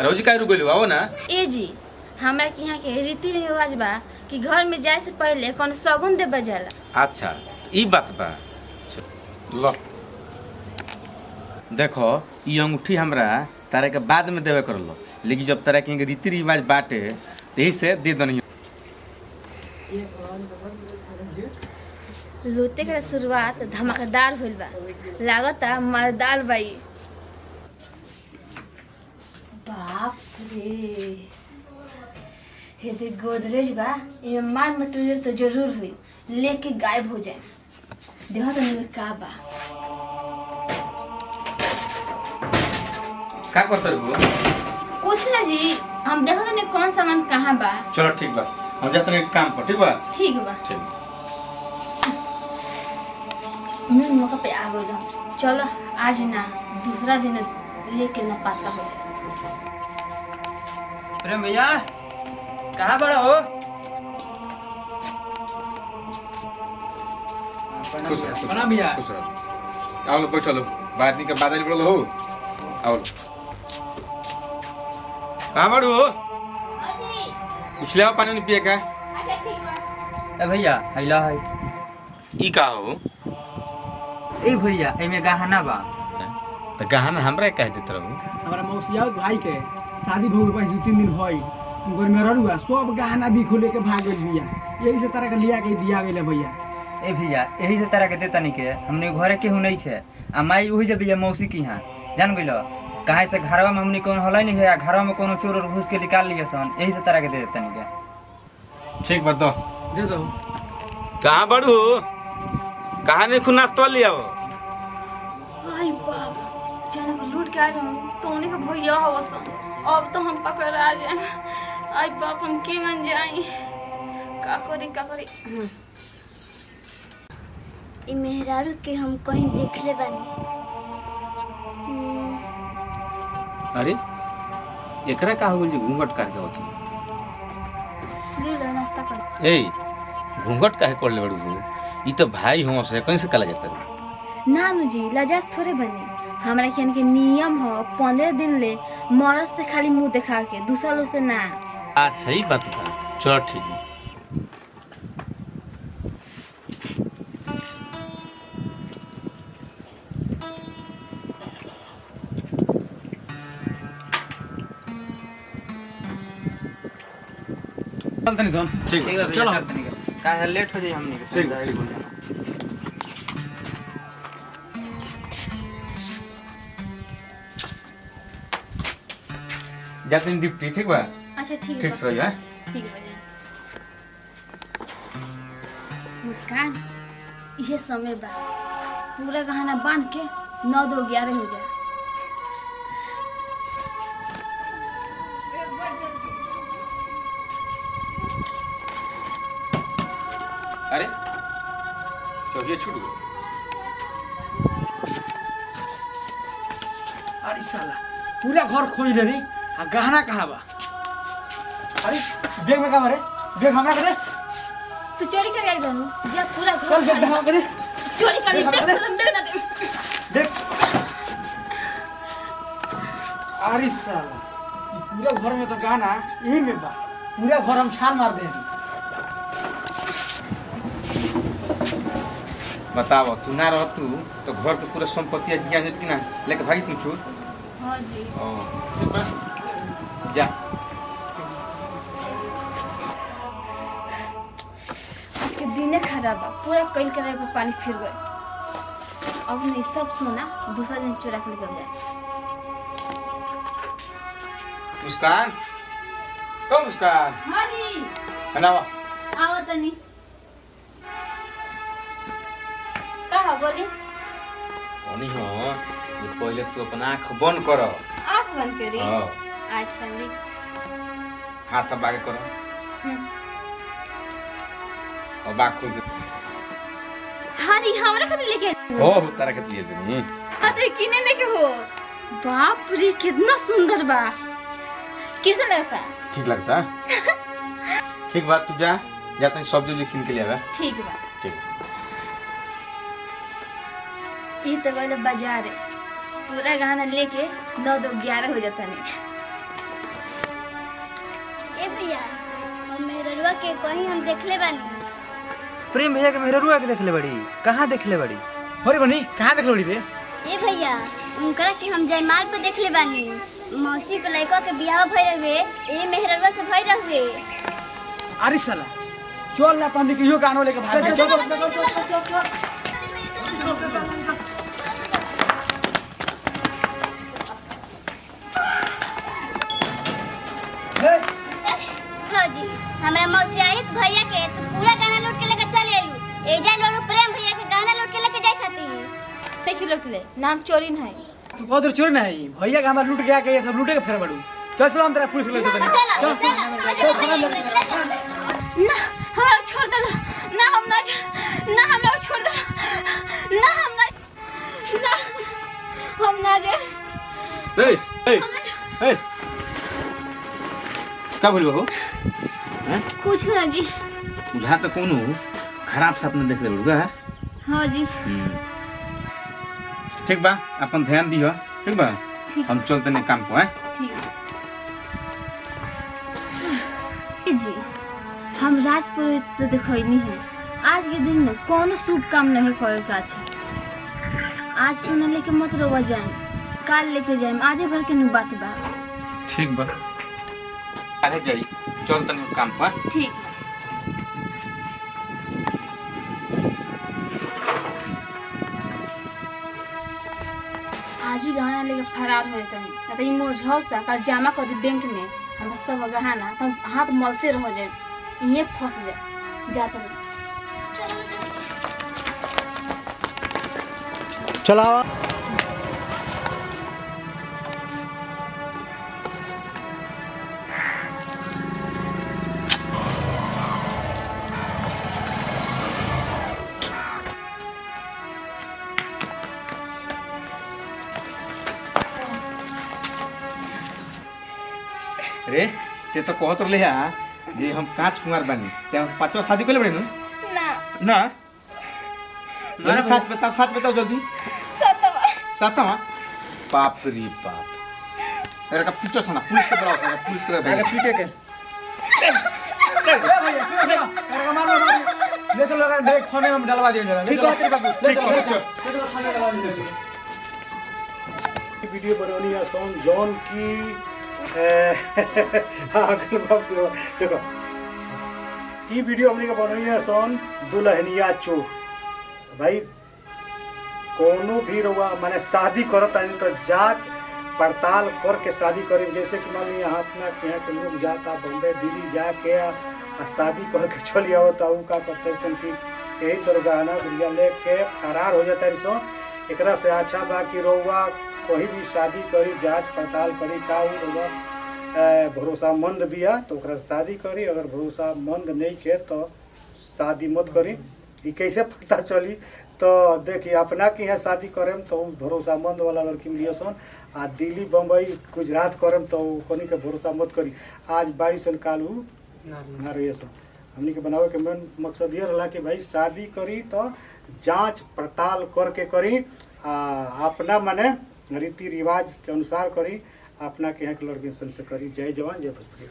रोजी का रुक गइल आओ ना। ए जी हमरा के यहाँ के रीति रिवाज बा कि घर में जाए से पहले कौन सगुन दे बजाला। अच्छा ई बात बा। लो देखो ई अंगूठी हमरा तारे के बाद में देवे कर लो, लेकिन जब तारे के रीति रिवाज बाटे यही से दे दो नहीं। लोटे का शुरुआत धमाकेदार भइल बा, लागता मजेदार बाई। बाप रे ये तो गोदरेज बा, ये मार मटेरियल तो जरूर हुई, लेके गायब हो जाए। देखो तो मेरे का बा का करते रहो? कुछ ना जी, हम देखो तो नहीं कौन सामान कहाँ बा। चलो ठीक बा, हम जाते हैं काम पर। ठीक बा ठीक बा। चल मौका पे आ गइल। चलो आज ना दूसरा दिन लेके ना पाता हो जाए। प्रेम भैया कहाँ बड़ा हो? खुश रहो, प्रणाम भैया। खुश रहो। आओ लो बैठो लो, बात नहीं के बादल पड़ो हो। आओ लो। कहाँ बड़ू हो? कुछ ले आओ पानी नहीं पिए का। ए भैया हैला है। ई का हो? ए भैया एमे गहना बा। तो गहना हमरा कह देत रहू। हमारा मौसियात भाई के शादी भइल बा, 2-3 दिन भइल। उनकर में रहुआ सब गहना भी खोले के भाग गइल बिया, यही से तरह के लिया के दिया गइल भैया। ए भैया यही से तरह के देता नहीं के हमने घरे केहू नहीं खे आ माई वही जब भैया मौसी की यहाँ जान गइलो कहे से घरवा में हमने कौन होला नहीं है, घरवा में कोनो चोर और घुस के निकाल लिए सन, यही से तरह के दे देता नहीं के। ठीक बात दो दे दो। कहाँ बड़ू? कहाँ नहीं खुद नाश्ता ले आओ। आई बाप जाने को लूट के आ जाऊँ तो उन्हीं का भैया हो सन। अब तो हम पकड़ आ जाए। आई बाप हम के गन जाई, का करी। इ मेहरारू के हम कहीं देखले बानी। अरे एकरा का हो जी घूंघट करके होत? ले लो नाश्ता कर। ए घूंघट काहे कर ले बड़ू हो? ई तो भाई हो से कहीं से कला जाता है। नानू जी लजाज थोड़े बने, हमरा के के नियम हो 15 दिन ले मर्द से खाली मुंह दिखा के, दूसरा लोग से ना। अच्छा ही बात बा। चलो ठीक है। चलते नहीं सुन। ठीक ठीक है चलो। चलो का लेट हो जाए हमने के। ठीक है। जाते हैं डिप्टी। ठीक बा? अच्छा ठीक ठीक बा। से रहिए। ठीक बजा। मुस्कान ये समय बा, पूरा गहना बांध के 9-2-11 हो जाए। अरे चौकिया छूट गई। अरे साला पूरा घर खोज ले रे, आ गहना कहाँ बा? अरे बैग में का मारे? बैग हमरा के दे। तू चोरी कर आई जानू जा पूरा घर चल बैग हमरा के दे। चोरी कर देख, बैग देख। ना दे। देख। अरे साला ये पूरा घर में तो गहना यही में बा, पूरा घर हम छान मार दे। बताओ तू ना रह तू तो घर के पूरा संपत्ति दिया जात कि ना लेके भागी तुम चोर। हां जी ओ ठीक बा जा। आज के दिन खराब बा, पूरा कल करे को पानी फिर गए। अब नहीं सब सोना दूसरा दिन चुरा के लेकर जाए। मुस्कान ओ मुस्कान हां जी बनावा। आओ तनी का बोली। ओनी हो ये पहले तू अपना आँख बंद कर। आँख बंद करी। हां अच्छा ली हाथ अब आगे करो और बात खोल के। हाँ री हमरा खातिर लेके हो तारा के लिए जनी अरे किने लेके हो। बाप रे कितना सुंदर बा, कैसा लगता? ठीक लगता? ठीक बात तू जा जाते सब्जी किन के ले आवा। ठीक बा। ठीक ये तो गइल बाजार है, पूरा गहना लेके 9-2-11 हो जाता नहीं। भैया हम मेहररुआ के कहीं हम देखले बानी। प्रेम भैया के मेहररुआ के देखले बड़ी? कहाँ देखले बड़ी? होरी बनी कहाँ देख लोड़ी रे? ए भैया उनकरा के हम जयमाल पे देखले बानी। मौसी के लड़का के बियाह भइल रहे, ए मेहररुआ से भइल रहे। अरे साला चल ना तो हमने कहियो कानो लेके भाग चल, चल, चल, हाँ जी हमरा मौसी आई तो भैया के तो पूरा गाना लूट के लेके चल आइलू। ए जा लोग प्रेम भैया के गाना लूट के लेके जाई खाती। देखी लूट ले, नाम चोरी नहीं। तू बहुत दूर चोर नहीं भैया का हमारा लूट गया के सब लूटे के फेर बड़ू। चल चल हम तेरा पुलिस ले देते ना हमरा छोड़ दे, ना हम ना ना हमरा छोड़ दे, ना हम ना हम ना जे ए का बोल बहू? हैं? कुछ ना जी। बुझा तो कोनो खराब सपना देख ले बड़ू? हाँ जी ठीक बा, अपन ध्यान दियो। ठीक बा, ठीक। हम चलते नहीं काम को है। ठीक जी। हम राजपुरोहित से देखनी है आज के दिन में कोनो शुभ काम नहीं करे का अच्छा। आज सोना लेके मत रोवा जाए, काल लेके जाए, आजे भर के नु बात बा। ठीक बा, अरे जाई चलते नहीं काम को है। ठीक। आज ही गहना लेके फरार हो जाता है, तो ये मोर झौसा कल जमा कर दी बैंक में। हम सब गहना तो हाथ मलते रह जाए, ये फंस जाए जाता नहीं। चलाओ। अरे ते तो कहत रहे जे हम कांच कुमार बानी, ते हम पांचवा शादी कर ले बड़े ना ना ना साथ बताओ जल्दी। सातवा बाप रे बाप। अरे का पीछे सना पुलिस के बुलाओ, सना पुलिस के अरे बुलाओ। पीटे के अरे मार ले तो लगा डायरेक्ट थाने में डलवा दिया जरा। ठीक है तेरे बाबू। ठीक है थाने डलवा दिया। वीडियो बनौनी है सोन जॉन की अगल बाबू देखो ये वीडियो हमने का बनौनी है सोन दुल्हनिया चोर। भाई कोनो भी रहुआ माने शादी करत आनी तो जांच पड़ताल करके शादी करें। जैसे कि मान लीजिए यहाँ अपना यहाँ के लोग जाता बम्बई दिल्ली जाके आ शादी करके चली आओ तो ऊ का करते हैं कि यही तरह गहना गुड़िया लेके फरार हो जाता है। सो एकरा से अच्छा बा कि रहुआ कोई भी शादी करी जांच पड़ताल करी का ऊ रहुआ भरोसामंद भी आ तो ओकरा से शादी करी। अगर भरोसामंद नहीं के तो शादी मत करी। ये कैसे पता चली तो देखिए अपना के यहाँ शादी करेम तो भरोसामंद वाला लड़की मिलिए सन। आ दिल्ली बम्बई गुजरात करेम तो कोनी के भरोसा मत करी। आज बारिश सन कालू ना रही सन। हमने के बनावे के मेन मकसद ये रहा कि भाई शादी करी तो जांच पड़ताल करके करी। अपना माने रीति रिवाज के अनुसार करी। अपना के यहाँ के लड़की सन से करी। जय जवान जय भोजपुरी।